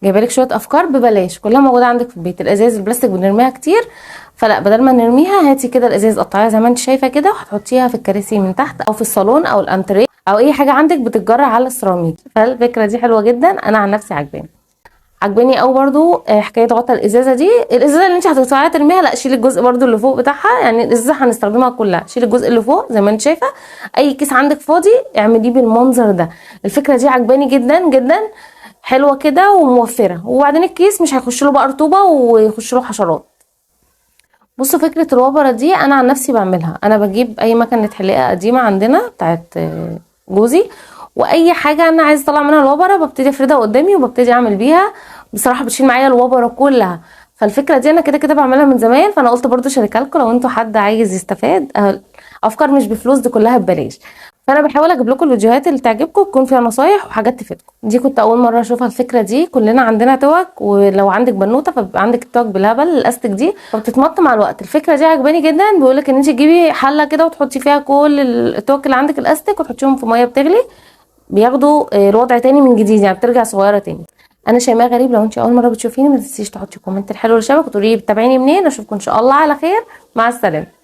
جايبه لك شويه افكار ببلاش كلها موجوده عندك في البيت. الازاز البلاستيك بنرميها كتير، فلا بدل ما نرميها هاتي كده الازاز قطعيها زي ما انت شايفه كده وهتحطيها في الكراسي من تحت او في الصالون او الانتريه او اي حاجه عندك بتتجرع على السيراميك. فالفكره دي حلوه جدا، انا عن نفسي عجباني قوي برضو. حكايه غطا الازازه دي، الازازه اللي انت هتقطعيها ترميها لا، شيلي الجزء برضو اللي فوق بتاعها، يعني الازازه هنستخدمها كلها، شيلي الجزء اللي فوق زي ما انت شايفه. اي كيس عندك فاضي اعمليه بالمنظر ده. الفكره دي عجباني جدا جدا، حلوه كده وموفره، وبعدين الكيس مش هيخش له بقى رطوبه ويخش له حشرات. بصوا فكره الوبره دي انا عن نفسي بعملها، انا بجيب اي مكنه حلاقه قديمه عندنا بتاعت جوزي، واي حاجه انا عايزه اطلع منها الوبره ببتدي افردها قدامي وببتدي اعمل بيها. بصراحه بتشيل معايا الوبره كلها. فالفكره دي انا كده كده بعملها من زمان، فانا قلت برضو اشاركها لكم لو انتوا حد عايز يستفاد. افكار مش بفلوس، دي كلها ببلاش. فانا بحاول اجيب لكم الفيديوهات اللي تعجبكم تكون فيها نصايح وحاجات تفيدكم. دي كنت اول مره اشوفها الفكره دي. كلنا عندنا توك، ولو عندك بنوته فبيبقى عندك التوك بالهبل الاستك دي فبتتمط مع الوقت. الفكره دي عجباني جدا، بيقولك ان انت تجيبي حله كده وتحطي فيها كل التوك اللي عندك الاستك وتحطيهم في ميه بتغلي، بياخدوا الوضع تاني من جديد، يعني بترجع صغيره تاني. انا شيماء غريب، لو انت اول مره بتشوفيني ما تنسيش تحطي كومنت الحلو اللي شبك وتقولي لي بتابعيني منين. اشوفكم ان شاء الله على خير، مع السلامه.